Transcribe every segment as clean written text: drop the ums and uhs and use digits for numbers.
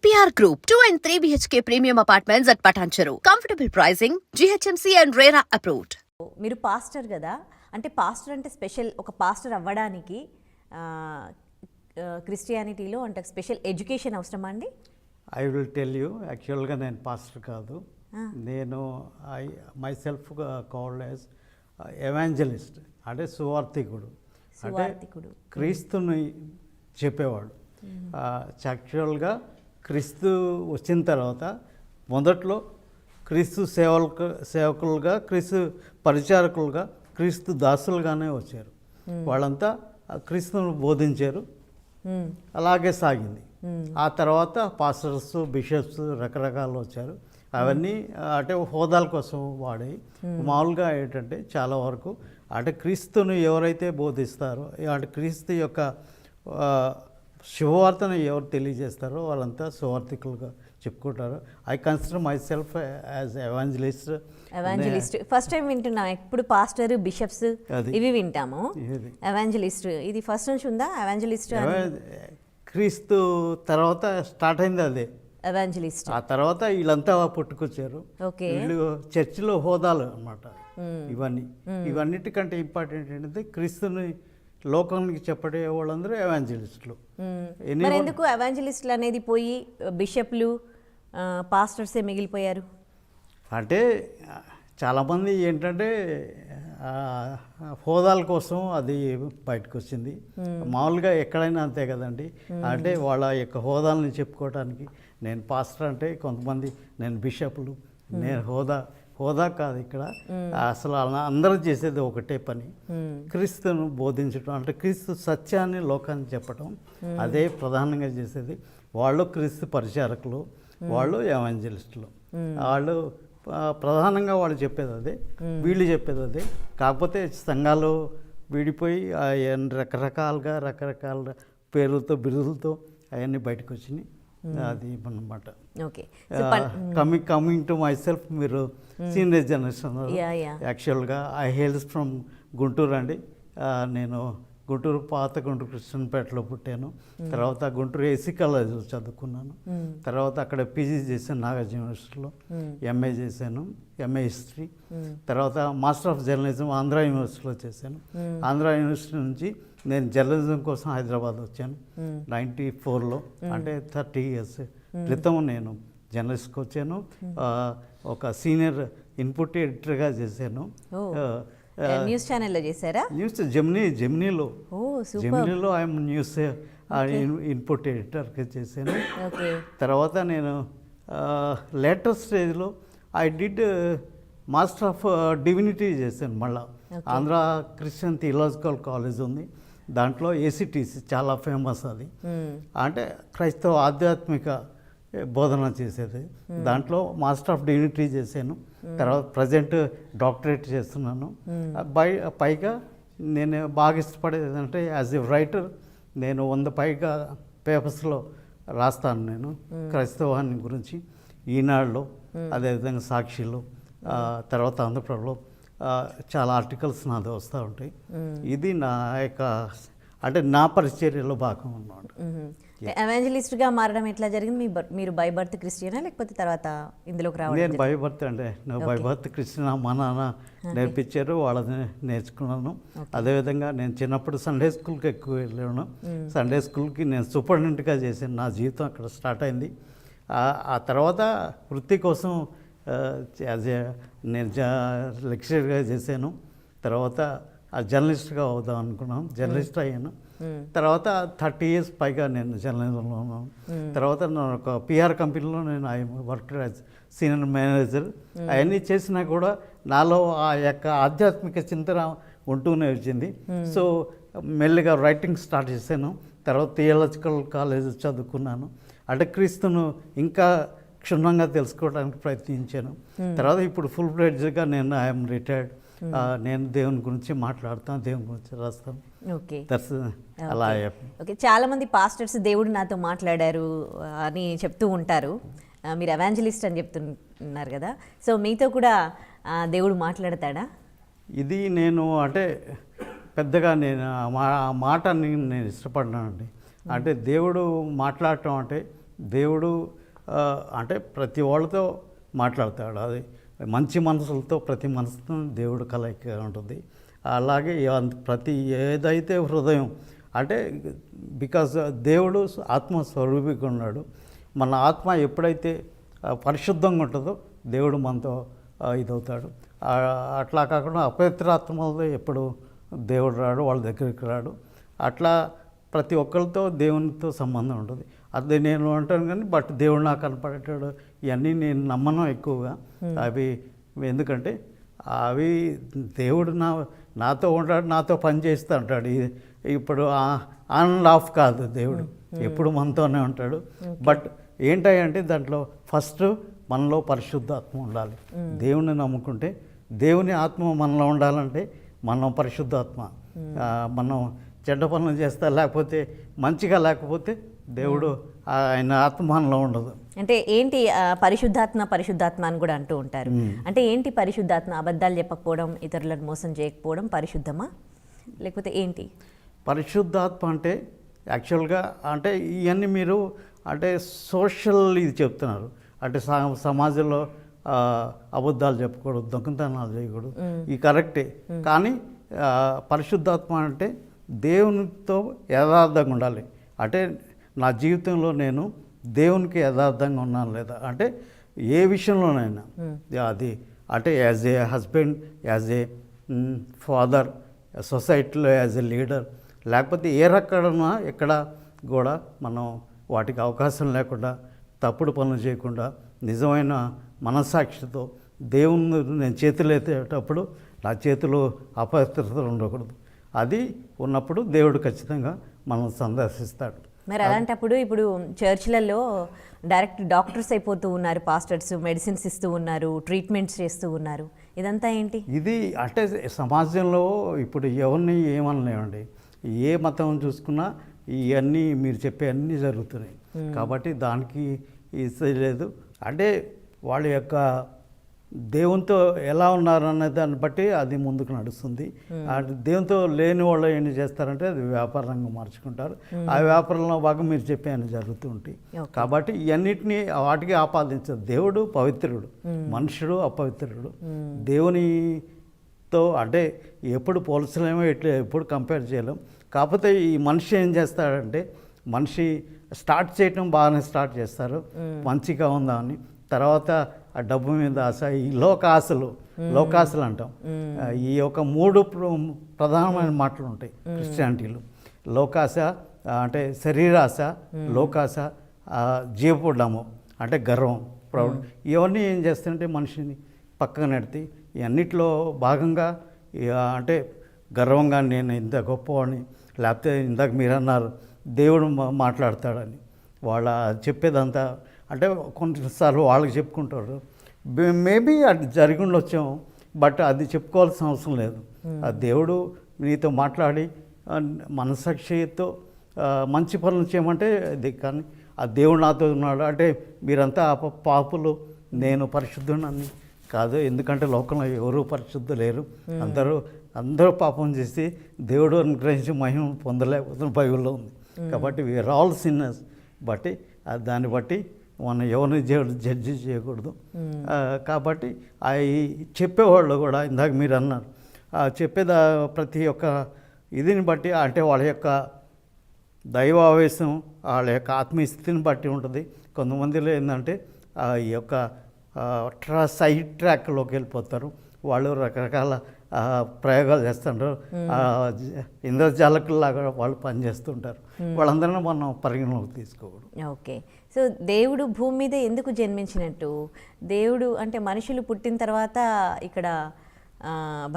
APR Group, 2 and 3 BHK premium apartments at Patancheru. Comfortable pricing, GHMC and RERA approved. మీరు pastor కదా, అంటే pastor అంటే special, ఒక pastor అవ్వడానికి క్రిస్టియానిటీలో అంటే స్పెషల్ ఎడ్యుకేషన్ అవసరమా అండి? ఐ విల్ టెల్ యూ, యాక్చువల్గా నేను పాస్టర్ కాదు, నేను my self called as evangelist, అంటే సువార్థికుడు. అంటే క్రీస్తుని చెప్పేవాడు. యాక్చువల్గా క్రీస్తు వచ్చిన తర్వాత మొదట్లో క్రీస్తు సేవకులుగా, క్రీస్తు పరిచారకులుగా, క్రీస్తు దాసులుగానే వచ్చారు. వాళ్ళంతా క్రీస్తును బోధించారు, అలాగే సాగింది. ఆ తర్వాత పాస్టర్స్, బిషప్స్ రకరకాలు వచ్చారు. అవన్నీ అంటే హోదాల కోసం వాడాయి. మామూలుగా ఏంటంటే చాలా వరకు అంటే క్రీస్తును ఎవరైతే బోధిస్తారో, అంటే క్రీస్తు యొక్క శుభవార్తను ఎవరు తెలియజేస్తారో వాళ్ళంతా సువార్థికులుగా చెప్పుకుంటారు. I consider my self as evangelist. First time వింటున్నా. ఎప్పుడు పాస్టర్, బిషప్స్ ఇవి వింటాము. ఎవాంజలిస్ట్ ఇది ఫస్ట్ నుంచి ఉందా? ఎవాంజలిస్ట్ క్రీస్తు తర్వాత స్టార్ట్ అయింది అదే ఎవాంజలిస్ట్. ఆ తర్వాత వీళ్ళంతా పుట్టుకొచ్చారు. వీళ్ళు చర్చిలో హోదాలు అన్నమాట. ఇవన్నిటికంటే ఇంపార్టెంట్ ఏంటంటే క్రీస్తుని లోకానికి చెప్పడే వాళ్ళందరూ ఎవాంజలిస్టులు. ఎందుకు ఎవాంజలిస్టులు అనేది పోయి బిషప్లు, పాస్టర్సే మిగిలిపోయారు? అంటే చాలామంది ఏంటంటే హోదాల కోసం అది బయటకు వచ్చింది. మామూలుగా ఎక్కడైనా అంతే కదండి. అంటే వాళ్ళ యొక్క హోదాలని చెప్పుకోవడానికి నేను పాస్టర్ అంటే కొంతమంది, నేను బిషప్లు, నేను హోదా కాదు ఇక్కడ. అసలు అందరూ చేసేది ఒకటే పని, క్రీస్తును బోధించడం. అంటే క్రీస్తు సత్యాన్ని లోకాన్ని చెప్పడం, అదే ప్రధానంగా చేసేది. వాళ్ళు క్రీస్తు పరిచారకులు, వాళ్ళు ఎవాంజలిస్టులు. వాళ్ళు ప్రధానంగా వాళ్ళు చెప్పేది అదే, వీళ్ళు చెప్పేది అదే. కాకపోతే సంఘాలు విడిపోయి రకరకాల పేర్లతో, బిరుదులతో అవన్నీ బయటకు వచ్చినాయి. అది అన్నమాట. Okay, coming to my self, మీరు సీనియర్ జనరేషన్. యాక్చువల్గా ఐ హెయిల్స్ ఫ్రమ్ గుంటూరు అండి. నేను గుంటూరు, పాత గుంటూరు కృష్ణపేటలో పుట్టాను. తర్వాత గుంటూరు ఏసీ కాలేజీలో చదువుకున్నాను. తర్వాత అక్కడ పీజీ చేశాను నాగార్జున యూనివర్సిటీలో. ఎంఏ చేశాను, ఎంఏ హిస్టరీ. తర్వాత మాస్టర్ ఆఫ్ జర్నలిజం ఆంధ్ర యూనివర్సిటీలో చేశాను. ఆంధ్ర యూనివర్సిటీ నుంచి నేను జర్నలిజం కోసం హైదరాబాద్ వచ్చాను 94లో. అంటే 30 years క్రితం నేను జర్నలిస్ట్కి వచ్చాను. ఒక సీనియర్ ఇన్పుట్ ఎడిటర్గా చేశాను. న్యూస్ ఛానల్లో చేశారా? న్యూస్ జెమినీలో ఐఎమ్ న్యూస్ ఇన్పుట్ ఎడిటర్గా చేశాను. తర్వాత నేను లేటర్ స్టేజ్లో I did master of divinity చేశాను. మళ్ళా ఆంధ్ర క్రిస్టియన్ థియలాజికల్ కాలేజ్ ఉంది, దాంట్లో ఏసీటీసీ చాలా ఫేమస్. అది అంటే క్రైస్తవ ఆధ్యాత్మిక బోధన చేసేది. దాంట్లో మాస్టర్ ఆఫ్ డివినిటీ చేశాను. తర్వాత ప్రజెంట్ డాక్టరేట్ చేస్తున్నాను. పైగా నేను బాగా ఇష్టపడేది ఏంటంటే యాజ్ ఎ రైటర్ నేను 100 పైగా పేపర్స్లో రాస్తాను నేను క్రైస్తవాన్ని గురించి. ఈనాడులో, అదేవిధంగా సాక్షిలో, తర్వాత ఆంధ్రప్రభలో చాలా ఆర్టికల్స్ నాది వస్తూ ఉంటాయి. ఇది నా యొక్క అంటే నా పరిచర్యలో భాగం అన్నమాట. ఎవాంజలిస్ట్గా మారడం ఎట్లా జరిగింది? మీరు బై బర్త్ క్రిస్టియనా లేకపోతే తర్వాత ఇందులోకి రావడం? నేను బై బర్త్ అండి. నేను బై బర్త్ క్రిస్టియన్. మా నాన్న నేర్పించారు, వాళ్ళని నేర్చుకున్నాను. అదేవిధంగా నేను చిన్నప్పుడు సండే స్కూల్కి ఎక్కువ వెళ్ళాను. సండే స్కూల్కి నేను సూపరింటెండెంట్గా చేశాను. నా జీవితం అక్కడ స్టార్ట్ అయింది. ఆ తర్వాత వృత్తి కోసం నేను లెక్చరర్గా చేశాను. తర్వాత జర్నలిస్ట్గా అవుదాం అనుకున్నాను, జర్నలిస్ట్ అయ్యాను. తర్వాత 30 years పైగా నేను జర్నలిజంలో ఉన్నాను. తర్వాత నేను ఒక పిఆర్ కంపెనీలో నేను వర్క్ యాజ్ సీనియర్ మేనేజర్. అవన్నీ చేసినా కూడా నాలో ఆ యొక్క ఆధ్యాత్మిక చింతన ఉంటూనే వచ్చింది. సో మెల్లిగా రైటింగ్ స్టార్ట్ చేశాను. తర్వాత థియాలజికల్ కాలేజ్ చదువుకున్నాను. అంటే క్రీస్తును ఇంకా క్షుణ్ణంగా తెలుసుకోవడానికి ప్రయత్నించాను. తర్వాత ఇప్పుడు ఫుల్ ఫ్లెడ్జ్గా నేను ఐఎమ్ రిటైర్డ్. నేను దేవుని గురించి మాట్లాడతాను, దేవుని గురించి రాస్తాను. ఓకే, అలా. ఓకే, చాలామంది పాస్టర్స్ దేవుడు నాతో మాట్లాడారు అని చెప్తూ ఉంటారు. మీరు ఎవాంజలిస్ట్ అని చెప్తున్నారు కదా, సో మీతో కూడా దేవుడు మాట్లాడతాడా? ఇది నేను అంటే పెద్దగా నేను ఆ మాటని నేను ఇష్టపడినానండి. అంటే దేవుడు మాట్లాడటం అంటే దేవుడు అంటే ప్రతి వాళ్ళతో మాట్లాడతాడు. అది మంచి మనసులతో ప్రతి మనసుతో దేవుడు కలయిక ఉంటుంది. అలాగే ప్రతి ఏదైతే హృదయం అంటే బికాజ్ దేవుడు ఆత్మస్వరూపిగా ఉన్నాడు. మన ఆత్మ ఎప్పుడైతే పరిశుద్ధంగా ఉంటుందో దేవుడు మనతో ఇదవుతాడు. అట్లా కాకుండా అపవిత్రాత్మలతో ఎప్పుడు దేవుడు రాడు, వాళ్ళ దగ్గరికి రాడు. అట్లా ప్రతి ఒక్కరితో దేవునితో సంబంధం ఉంటుంది. అది నేను అంటాను కానీ బట్ దేవుడు నాకు కనపడేటాడు ఇవన్నీ నేను నమ్మను ఎక్కువగా. అవి ఎందుకంటే అవి దేవుడు నాతో ఉంటాడు, నాతో పని చేస్తూ ఉంటాడు. ఇప్పుడు ఆన్ అండ్ ఆఫ్ కాదు, దేవుడు ఎప్పుడు మనతోనే ఉంటాడు. బట్ ఏంటంటే దాంట్లో ఫస్ట్ మనలో పరిశుద్ధాత్మ ఉండాలి. దేవుని నమ్ముకుంటే దేవుని ఆత్మ మనలో ఉండాలంటే మనం పరిశుద్ధాత్మ, మనం చెడ్డ పనులు చేస్తా లేకపోతే మంచిగా లేకపోతే దేవుడు ఆయన ఆత్మ మనలో ఉండదు. అంటే ఏంటి పరిశుద్ధాత్మ అని కూడా అంటూ ఉంటారు. అంటే ఏంటి పరిశుద్ధాత్మ? అబద్ధాలు చెప్పకపోవడం, ఇతరులను మోసం చేయకపోవడం పరిశుద్ధమా లేకపోతే ఏంటి? పరిశుద్ధాత్మ అంటే యాక్చువల్గా అంటే ఇవన్నీ మీరు అంటే సోషల్ ఇది చెప్తున్నారు. అంటే సమాజంలో అబద్ధాలు చెప్పకూడదు, దొంగతనాలు చేయకూడదు, ఇది కరెక్టే. కానీ పరిశుద్ధాత్మ అంటే దేవునితో యథార్థంగా ఉండాలి. అంటే నా జీవితంలో నేను దేవునికి యథార్థంగా ఉన్నాను లేదా అంటే ఏ విషయంలోనైనా అది అంటే as a husband, as a father, సొసైటీలో యాజ్ ఏ లీడర్, లేకపోతే ఏ రకన్నా ఎక్కడ కూడా మనం వాటికి అవకాశం లేకుండా తప్పుడు పనులు చేయకుండా నిజమైన మనస్సాక్షితో దేవుని నేను చేతులు ఎత్తేటప్పుడు నా చేతిలో అపవిత్రతలు ఉండకూడదు. అది ఉన్నప్పుడు దేవుడు ఖచ్చితంగా మనం సందర్శిస్తాడు. మరి అలాంటప్పుడు ఇప్పుడు చర్చ్లలో డైరెక్ట్ డాక్టర్స్ అయిపోతూ ఉన్నారు, పాస్టర్స్ మెడిసిన్స్ ఇస్తూ ఉన్నారు, ట్రీట్మెంట్స్ చేస్తూ ఉన్నారు. ఇదంతా ఏంటి? ఇది అంటే సమాజంలో ఇప్పుడు ఎవరిని ఏమనలేమండి. ఏ మతం చూసుకున్నా ఇవన్నీ మీరు చెప్పే అన్నీ జరుగుతున్నాయి. కాబట్టి దానికి ఇది లేదు. అంటే వాళ్ళ యొక్క దేవునితో ఎలా ఉన్నారు అనే దాన్ని బట్టి అది ముందుకు నడుస్తుంది. దేవునితో లేని వాళ్ళు ఏం చేస్తారంటే అది వ్యాపార రంగం మార్చుకుంటారు. ఆ వ్యాపారంలో భాగం మీరు చెప్పేయని జరుగుతూ ఉంటాయి. కాబట్టి ఇవన్నిటినీ వాటికి ఆపాదించదు. దేవుడు పవిత్రుడు, మనుషుడు అపవిత్రుడు. దేవునితో అంటే ఎప్పుడు పోల్చలేమో ఎప్పుడు కంపేర్ చేయలేం. కాకపోతే ఈ మనిషి ఏం చేస్తాడంటే మనిషి స్టార్ట్ చేయటం బాగానే స్టార్ట్ చేస్తారు, మంచిగా ఉందా అని. తర్వాత ఆ డబ్బు మీద ఆశ, ఈ లోకాశలు అంటాం. ఈ యొక్క 3 ప్రధానమైన మాటలు ఉంటాయి క్రిస్టియానిటీలో. లోకాశ అంటే శరీరాశ, లోకాశ, జీవపుడము అంటే గర్వం, ప్రౌడ్. ఇవన్నీ ఏం చేస్తుంటే మనిషిని పక్కన నెడితే అన్నిట్లో భాగంగా అంటే గర్వంగా నేను ఇంత గొప్పవాడిని, లేకపోతే ఇందాక మీరు అన్నారు దేవుడు మాట్లాడతాడని వాళ్ళ చెప్పేదంతా అంటే కొన్నిసార్లు వాళ్ళకి చెప్పుకుంటారు. మేబీ అది జరిగి ఉండొచ్చాము, బట్ అది చెప్పుకోవాల్సిన అవసరం లేదు. ఆ దేవుడు నీతో మాట్లాడి మనసాక్షితో మంచి పనులు చేయమంటే అది. కానీ ఆ దేవుడు నాతో ఉన్నాడు అంటే మీరంతా పాపులు, నేను పరిశుద్ధుని కాదు. ఎందుకంటే లోకంలో ఎవరూ పరిశుద్ధులు లేరు. అందరూ పాపం చేసి దేవుడు అనుగ్రహించి మహిమ పొందలేకపోతున్న బైబిల్లో ఉంది. కాబట్టి వీఆర్ ఆల్ సిన్నర్స్. బట్టి దాన్ని బట్టి మనం ఎవరిని జడ్జి చేయకూడదు. కాబట్టి అవి చెప్పేవాళ్ళు కూడా ఇందాక మీరు అన్నారు చెప్పేదా ప్రతి ఒక్క ఇదిని బట్టి అంటే వాళ్ళ యొక్క దైవావేశం, వాళ్ళ యొక్క ఆత్మీయ స్థితిని బట్టి ఉంటుంది. కొంతమందిలో ఏంటంటే ఈ యొక్క సైడ్ ట్రాక్లోకి వెళ్ళిపోతారు. వాళ్ళు రకరకాల ప్రయోగాలు చేస్తుంటారు. ఇంద్రజాలకుల్లాగా వాళ్ళు పనిచేస్తుంటారు. వాళ్ళందరినీ మనం పరిగణలోకి తీసుకోకూడదు. ఓకే. సో దేవుడు భూమి మీద ఎందుకు జన్మించినట్టు? దేవుడు అంటే మనుషులు పుట్టిన తర్వాత ఇక్కడ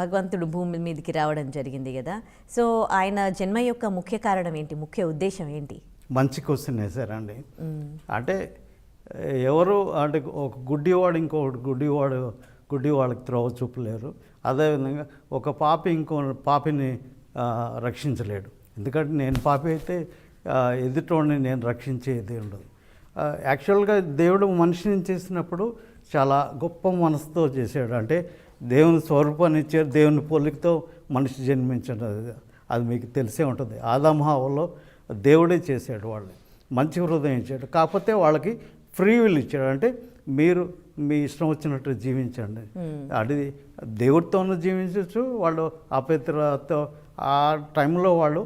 భగవంతుడు భూమి మీదకి రావడం జరిగింది కదా. సో ఆయన జన్మ యొక్క ముఖ్య కారణం ఏంటి, ముఖ్య ఉద్దేశం ఏంటి? మంచి క్వశ్చన్ వేశారండి. అంటే ఎవరు అంటే ఒక గుడ్డివాడు ఇంకొకటి గుడ్డివాళ్ళకి త్రోవ చూపలేరు. అదేవిధంగా ఒక పాపి ఇంకో పాపిని రక్షించలేడు. ఎందుకంటే నేను పాపి అయితే ఎదుటోడిని నేను రక్షించేది ఉండదు. యాక్చువల్గా దేవుడు మనిషిని చేసినప్పుడు చాలా గొప్ప మనసుతో చేశాడు. అంటే దేవుని స్వరూపాన్ని ఇచ్చారు, దేవుని పోలికతో మనిషి జన్మించడం అది మీకు తెలిసే ఉంటుంది. ఆదాము హవ్వలో దేవుడే చేశాడు వాళ్ళని. మంచి హృదయం ఇచ్చాడు. కాకపోతే వాళ్ళకి ఫ్రీ విల్ ఇచ్చాడు. అంటే మీరు మీ ఇష్టం వచ్చినట్టు జీవించండి. అది దేవుడితోనూ జీవించవచ్చు. వాళ్ళు అపవిత్రతో ఆ టైంలో వాళ్ళు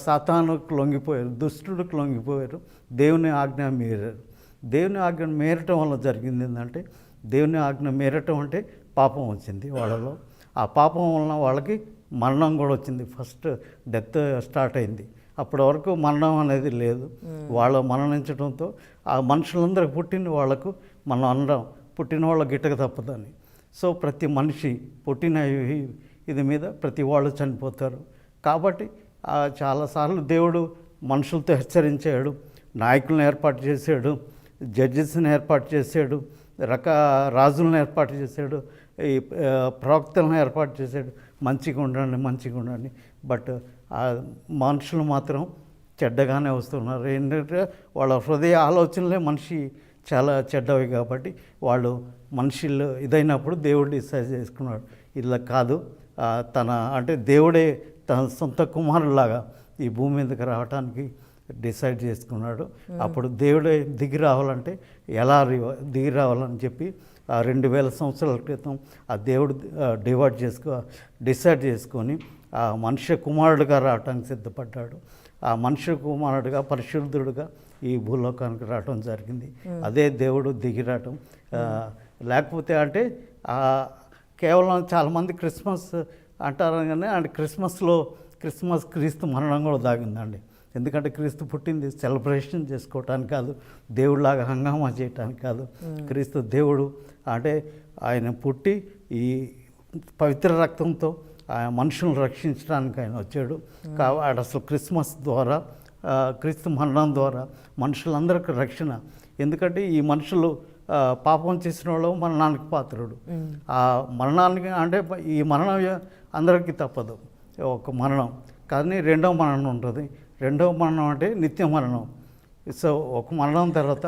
సాతానుకు లొంగిపోయారు, దుష్టుడికి లొంగిపోయారు, దేవుని ఆజ్ఞ మీరారు. దేవుని ఆజ్ఞ మేరటం వల్ల జరిగింది ఏంటంటే, దేవుని ఆజ్ఞ మేరటం అంటే పాపం వచ్చింది వాళ్ళలో. ఆ పాపం వలన వాళ్ళకి మరణం కూడా వచ్చింది. ఫస్ట్ డెత్ స్టార్ట్ అయింది. అప్పటి వరకు మరణం అనేది లేదు. వాళ్ళు మరణించడంతో ఆ మనుషులందరూ పుట్టిన వాళ్ళకు మనం అనడం పుట్టిన వాళ్ళ గిట్టక తప్పదని. సో ప్రతి మనిషి పుట్టిన ఇది మీద ప్రతి వాళ్ళు చనిపోతారు. కాబట్టి చాలాసార్లు దేవుడు మనుషులతో హెచ్చరించాడు, నాయకులను ఏర్పాటు చేశాడు, జడ్జెస్ని ఏర్పాటు చేశాడు, రాజులను ఏర్పాటు చేశాడు, ఈ ప్రవక్తలను ఏర్పాటు చేశాడు, మంచిగా ఉండండి. బట్ ఆ మనుషులు మాత్రం చెడ్డగానే వస్తున్నారు. ఏంటంటే వాళ్ళ హృదయ ఆలోచనలే మనిషి చాలా చెడ్డవి. కాబట్టి వాళ్ళు మనుషులు ఇదైనప్పుడు దేవుడు డిసైడ్ చేసుకున్నాడు, ఇలా కాదు, అంటే దేవుడే తన సొంత కుమారులాగా ఈ భూమి మీదకి రావడానికి డిసైడ్ చేసుకున్నాడు. అప్పుడు దేవుడే దిగి రావాలంటే ఎలా దిగి రావాలని చెప్పి 2000 సంవత్సరాల క్రితం ఆ దేవుడు డిసైడ్ చేసుకొని ఆ మనుష్య కుమారుడుగా రావడానికి సిద్ధపడ్డాడు. ఆ మనుష్య కుమారుడుగా పరిశుద్ధుడుగా ఈ భూలోకానికి రావడం జరిగింది. అదే దేవుడు దిగి రావటం. లేకపోతే అంటే కేవలం చాలామంది క్రిస్మస్ అంటారు కానీ అంటే క్రిస్మస్ క్రీస్తు మరణం కూడా దాగిందండి. ఎందుకంటే క్రీస్తు పుట్టింది సెలబ్రేషన్ చేసుకోవటానికి కాదు, దేవుడిలాగా హంగామా చేయటానికి కాదు. క్రీస్తు దేవుడు అంటే ఆయన పుట్టి ఈ పవిత్ర రక్తంతో ఆయన మనుషులను రక్షించడానికి ఆయన వచ్చాడు. కాబట్టి అసలు క్రిస్మస్ ద్వారా క్రీస్తు మరణం ద్వారా మనుషులందరికీ రక్షణ. ఎందుకంటే ఈ మనుషులు పాపం చేసిన వాళ్ళు మరణానికి పాత్రుడు. ఆ మరణానికి అంటే ఈ మరణం అందరికీ తప్పదు, ఒక మరణం. కానీ రెండవ మరణం ఉంటుంది. రెండవ మరణం అంటే నిత్య మరణం. సో ఒక మరణం తర్వాత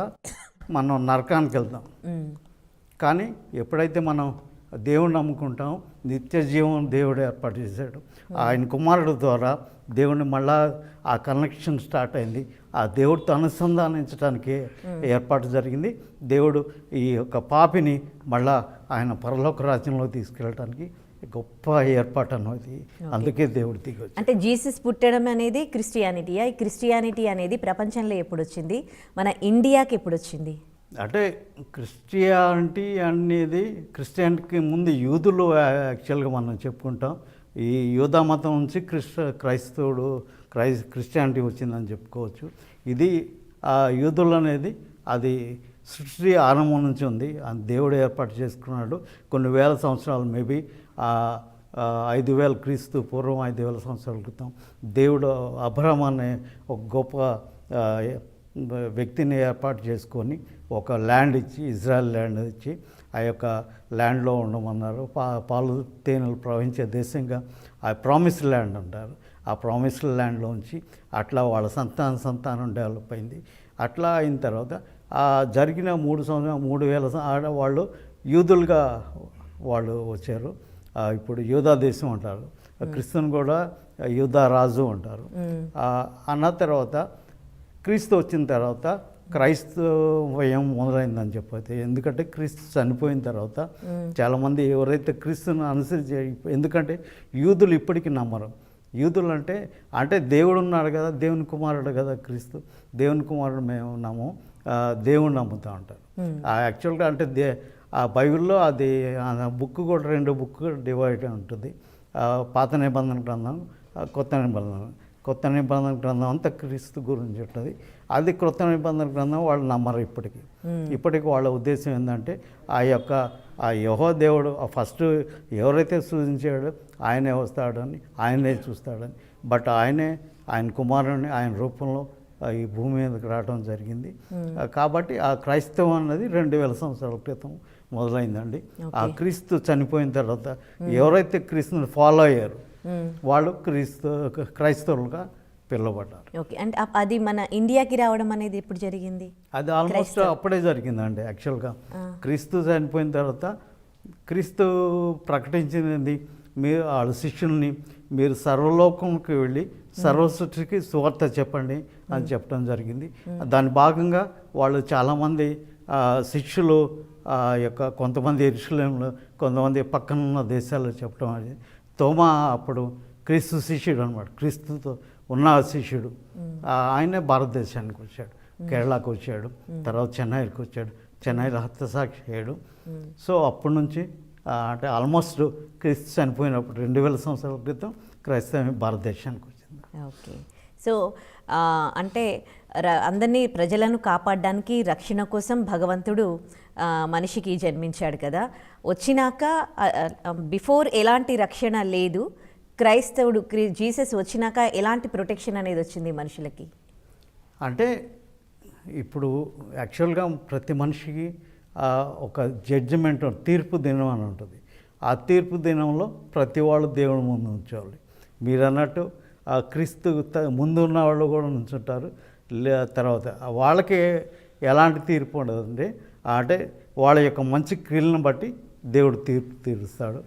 మనం నరకానికి వెళ్తాం. కానీ ఎప్పుడైతే మనం దేవుడిని నమ్ముకుంటాం, నిత్య జీవం దేవుడు ఏర్పాటు చేశాడు. ఆయన కుమారుడు ద్వారా దేవుడిని మళ్ళా ఆ కనెక్షన్ స్టార్ట్ అయింది. ఆ దేవుడితో అనుసంధానించడానికి ఏర్పాటు జరిగింది. దేవుడు ఈ యొక్క పాపిని మళ్ళా ఆయన పరలోక రాజ్యంలో తీసుకెళ్ళడానికి గొప్ప ఏర్పాటు అన్నది. అందుకే దేవుడు దిగొచ్చు. అంటే జీసస్ పుట్టడం అనేది క్రిస్టియానిటీయా? ఈ క్రిస్టియానిటీ అనేది ప్రపంచంలో ఎప్పుడు వచ్చింది, మన ఇండియాకి ఎప్పుడు వచ్చింది? అంటే క్రిస్టియానిటీకి ముందు యూదులు యాక్చువల్గా మనం చెప్పుకుంటాం. ఈ యూదా మతం నుంచి క్రిస్టియానిటీ వచ్చిందని చెప్పుకోవచ్చు. ఇది ఆ యూదులు అనేది అది సృష్టి ఆరంభం నుంచి ఉంది. దేవుడు ఏర్పాటు చేసుకున్నాడు. కొన్ని వేల సంవత్సరాలు, మేబీ 5000 క్రీస్తు పూర్వం 5000 సంవత్సరాల క్రితం దేవుడు అబ్రహాం అనే ఒక గొప్ప వ్యక్తిని ఏర్పాటు చేసుకొని ఒక ల్యాండ్ ఇచ్చి, ఇజ్రాయెల్ ల్యాండ్ ఇచ్చి ఆ యొక్క ల్యాండ్లో ఉండమన్నారు. పాలు తేనెలు ప్రవహించే దేశంగా ఆ ప్రామిస్డ్ ల్యాండ్ అంటారు. ఆ ప్రామిస్డ్ ల్యాండ్లోంచి అట్లా వాళ్ళ సంతానం డెవలప్ అయింది. అట్లా అయిన తర్వాత జరిగిన 3000 ఆడవాళ్ళు యూదులుగా వాళ్ళు వచ్చారు. ఇప్పుడు యూదా దేశం అంటారు, క్రిస్తుని కూడా యూదా రాజు అంటారు. అన్న తర్వాత క్రీస్తు వచ్చిన తర్వాత క్రైస్తవయం మొదలైందని చెప్పైతే. ఎందుకంటే క్రీస్తు చనిపోయిన తర్వాత చాలామంది ఎవరైతే క్రీస్తుని అనుసరించి, ఎందుకంటే యూదులు ఇప్పటికీ నమ్మరు. యూదులు అంటే దేవుడు ఉన్నాడు కదా, దేవుని కుమారుడు కదా క్రీస్తు, దేవుని కుమారుడు మేము నమ్ము, దేవుని నమ్ముతూ ఉంటారు. యాక్చువల్గా అంటే ఆ బైబిల్లో అది బుక్ కూడా 2 బుక్ డివైడ్ ఉంటుంది. పాత నిబంధన గ్రంథం, కొత్త నిబంధన గ్రంథం అంతా క్రీస్తు గురించి ఉంటుంది. అది క్రొత్త నిబంధన గ్రంథం వాళ్ళు నమ్మరు ఇప్పటికి వాళ్ళ ఉద్దేశం ఏంటంటే ఆ యెహోవా దేవుడు ఫస్ట్ ఎవరైతే సూచించాడో ఆయనే వస్తాడని, ఆయనే చూస్తాడని. బట్ ఆయన కుమారుని ఆయన రూపంలో ఈ భూమి మీదకి రావడం జరిగింది. కాబట్టి ఆ క్రైస్తవం అన్నది 2000 సంవత్సరాల క్రితం మొదలైందండి. ఆ క్రీస్తు చనిపోయిన తర్వాత ఎవరైతే క్రీస్తుని ఫాలో అయ్యారు వాళ్ళు క్రైస్తవులుగా పిలువబడ్డారు. ఓకే, అంటే అది మన ఇండియాకి రావడం అనేది ఎప్పుడు జరిగింది? అది ఆల్మోస్ట్ అప్పుడే జరిగిందండి. యాక్చువల్గా క్రీస్తు చనిపోయిన తర్వాత క్రీస్తు ప్రకటించింది, మీరు వాళ్ళ శిష్యుల్ని మీరు సర్వలోకంకి వెళ్ళి సర్వసృష్టికి సువార్త చెప్పండి అని చెప్పడం జరిగింది. దాని భాగంగా వాళ్ళు చాలామంది శిష్యులు యొక్క కొంతమంది యెరూషలేములో, కొంతమంది పక్కనున్న దేశాల్లో చెప్పడం అది. తోమా అప్పుడు క్రీస్తు శిష్యుడు అనమాట, క్రీస్తుతో ఉన్న శిష్యుడు. ఆయనే భారతదేశానికి వచ్చాడు, కేరళకు వచ్చాడు, తర్వాత చెన్నైకి వచ్చాడు, చెన్నైలో హతసాక్షి అయ్యాడు. సో అప్పటి నుంచి అంటే ఆల్మోస్ట్ క్రీస్తు చనిపోయినప్పుడు 2000 సంవత్సరాల క్రితం క్రైస్తవం భారతదేశానికి వచ్చింది. ఓకే. సో అంటే అందరినీ ప్రజలను కాపాడడానికి రక్షణ కోసం భగవంతుడు మనిషికి జన్మించాడు కదా. వచ్చినాక బిఫోర్ ఎలాంటి రక్షణ లేదు, క్రైస్తవుడు జీసస్ వచ్చినాక ఎలాంటి ప్రొటెక్షన్ అనేది వచ్చింది మనుషులకి? అంటే ఇప్పుడు యాక్చువల్గా ప్రతి మనిషికి ఒక జడ్జిమెంట్, తీర్పు దినం అని ఉంటుంది. ఆ తీర్పు దినంలో ప్రతి వాళ్ళు దేవుడి ముందు ఉంచవాలి. మీరు అన్నట్టు క్రీస్తు ముందు ఉన్న వాళ్ళు కూడా నుంచుంటారు. తర్వాత వాళ్ళకి ఎలాంటి తీర్పు ఉండదండి. అంటే వాళ్ళ యొక్క మంచి క్రియలను బట్టి దేవుడు తీర్పు తీరుస్తాడు.